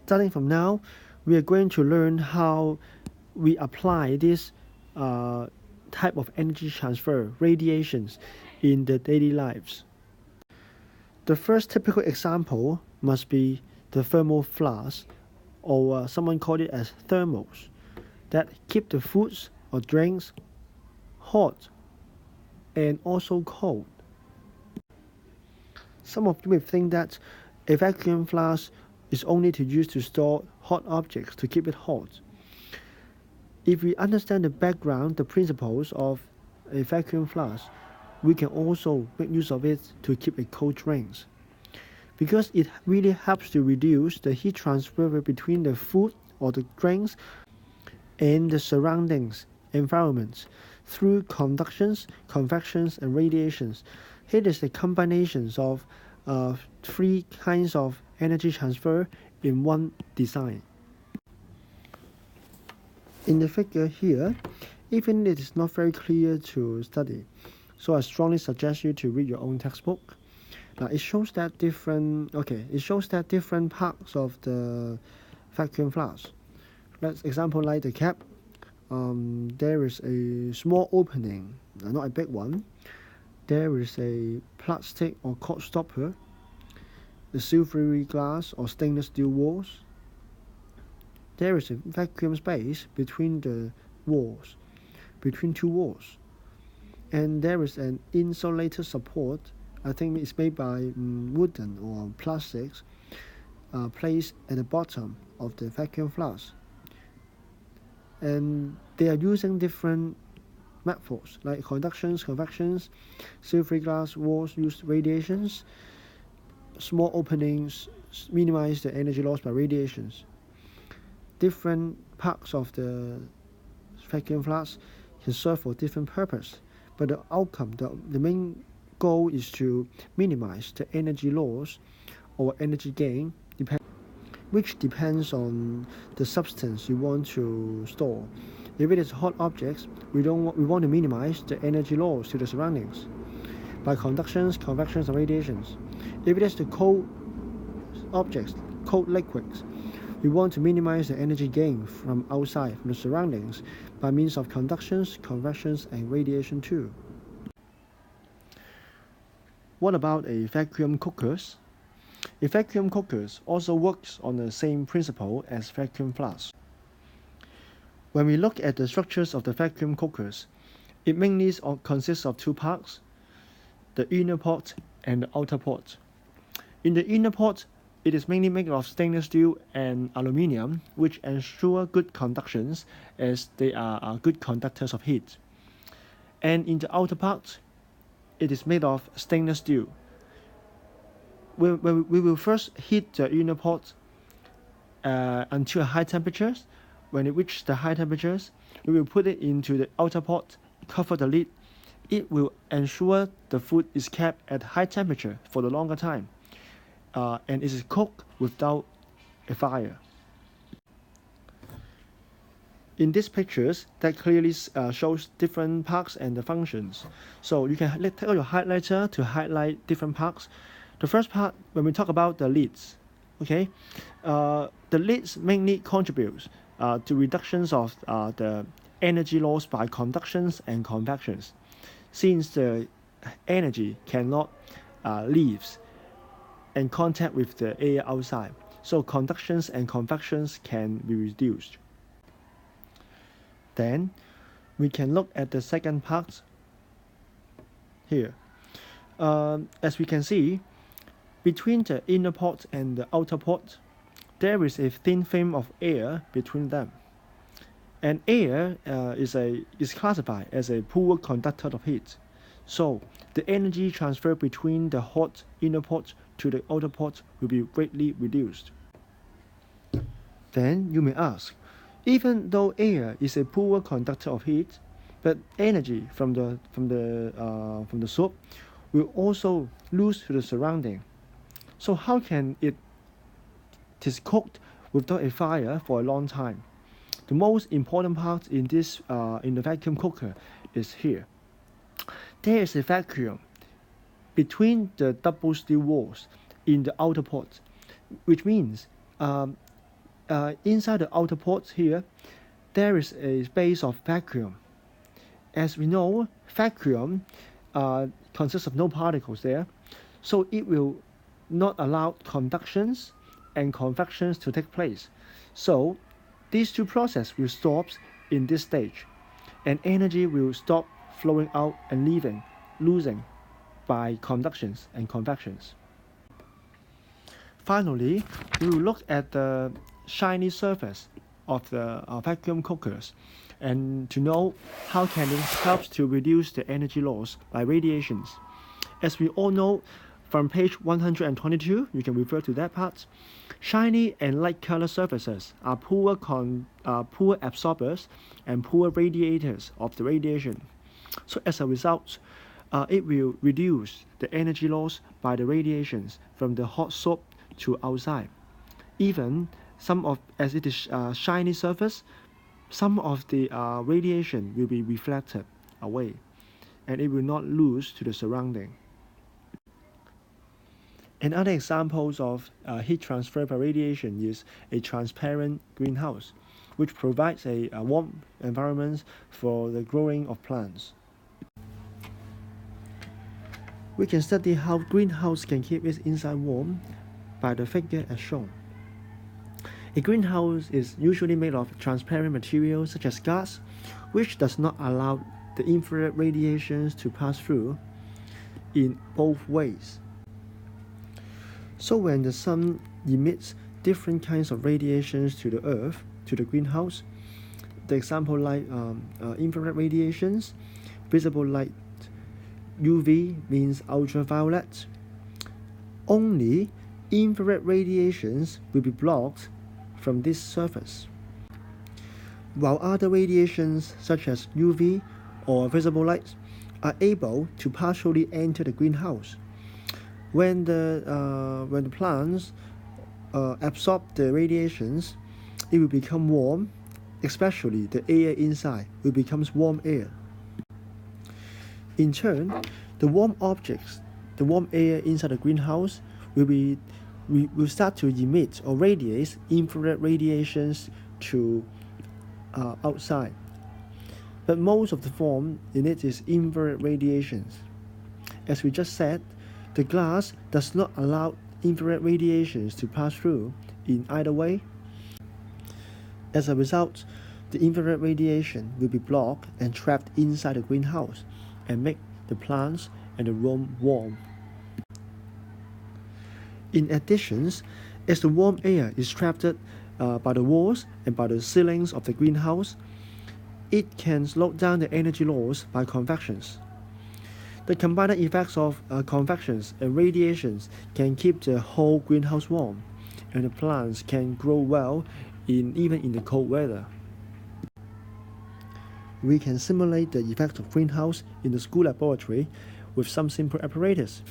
Starting from now, we are going to learn how we apply this type of energy transfer, radiations, in the daily lives. The first typical example must be the thermal flask, or someone called it as thermals, that keep the foods or drinks hot and also cold. Some of you may think that a vacuum flask is only to use to store hot objects to keep it hot. If we understand the background, the principles of a vacuum flask, we can also make use of it to keep a cold drinks, because it really helps to reduce the heat transfer between the food or the drinks and the surroundings environments through conductions, convections, and radiations. Here is the combinations of three kinds of energy transfer in one design. In the figure here, even it is not very clear to study, so I strongly suggest you to read your own textbook. Now it shows that different parts of the vacuum flask. Let's example like the cap. There is a small opening, not a big one. There is a plastic or cork stopper, the silvery glass or stainless steel walls. There is a vacuum space between the walls, between two walls. And there is an insulated support, I think it's made by wooden or plastics, placed at the bottom of the vacuum flask. And they are using different methods like conductions, convections, silvery glass walls use radiations, small openings minimize the energy loss by radiations. Different parts of the vacuum flask can serve for different purpose, but the outcome, the main goal is to minimize the energy loss or energy gain, which depends on the substance you want to store. If it is hot objects, we want to minimize the energy loss to the surroundings by conductions, convections, and radiations. If it is the cold objects, cold liquids, we want to minimize the energy gain from outside, from the surroundings, by means of conductions, convections, and radiation too. What about a vacuum cookers? A vacuum cookers also works on the same principle as vacuum flasks. When we look at the structures of the vacuum cookers, it mainly consists of two parts, the inner pot and the outer pot. In the inner pot, it is mainly made of stainless steel and aluminium, which ensure good conductions as they are good conductors of heat. And in the outer part, it is made of stainless steel. We will first heat the inner pot until high temperatures. When it reaches the high temperatures, we will put it into the outer pot, cover the lid. It will ensure the food is kept at high temperature for the longer time. And it is cooked without a fire. In these pictures, that clearly shows different parts and the functions. So you can take out your highlighter to highlight different parts. The first part, when we talk about the lids, okay, the lids mainly contributes to reductions of the energy loss by conductions and convections, since the energy cannot leave in contact with the air outside. So conductions and convections can be reduced. Then we can look at the second part here. As we can see, between the inner pot and the outer pot, there is a thin film of air between them. And air is classified as a poor conductor of heat. So the energy transfer between the hot inner pot to the outer pot will be greatly reduced. Then you may ask, even though air is a poor conductor of heat, but energy from the soup will also lose to the surrounding. So how can it is cooked without a fire for a long time? The most important part in this in the vacuum cooker is here. There is a vacuum between the double steel walls in the outer pot, which means inside the outer port here, there is a space of vacuum. As we know, vacuum consists of no particles there, so it will not allow conductions and convections to take place. So these two processes will stop in this stage, and energy will stop flowing out and losing by conductions and convections. Finally, we will look at the shiny surface of the vacuum cookers and to know how can it help to reduce the energy loss by radiations. As we all know from page 122, you can refer to that part. Shiny and light color surfaces are poor absorbers and poor radiators of the radiation. So as a result, it will reduce the energy loss by the radiations from the hot soap to outside. Even as it is shiny surface, some of the radiation will be reflected away, and it will not lose to the surrounding. Another examples of heat transfer by radiation is a transparent greenhouse, which provides a warm environment for the growing of plants. We can study how greenhouse can keep its inside warm by the figure as shown. A greenhouse is usually made of transparent materials such as glass, which does not allow the infrared radiations to pass through in both ways. So when the sun emits different kinds of radiations to the earth, to the greenhouse, the example like infrared radiations, visible light, UV means ultraviolet, only infrared radiations will be blocked from this surface, while other radiations such as UV or visible light are able to partially enter the greenhouse. When the plants absorb the radiations, it will become warm, especially the air inside will become warm air. In turn, the warm air inside the greenhouse will start to emit or radiate infrared radiations to outside. But most of the form in it is infrared radiations. As we just said, the glass does not allow infrared radiations to pass through in either way. As a result, the infrared radiation will be blocked and trapped inside the greenhouse and make the plants and the room warm. In addition, as the warm air is trapped by the walls and by the ceilings of the greenhouse, it can slow down the energy loss by convections. The combined effects of convections and radiations can keep the whole greenhouse warm, and the plants can grow well even in the cold weather. We can simulate the effect of greenhouse in the school laboratory with some simple apparatus,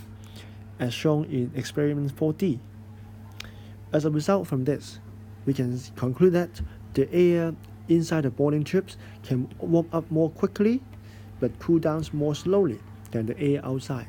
as shown in experiment 4D. As a result from this, we can conclude that the air inside the boiling tubes can warm up more quickly but cool down more slowly than the air outside.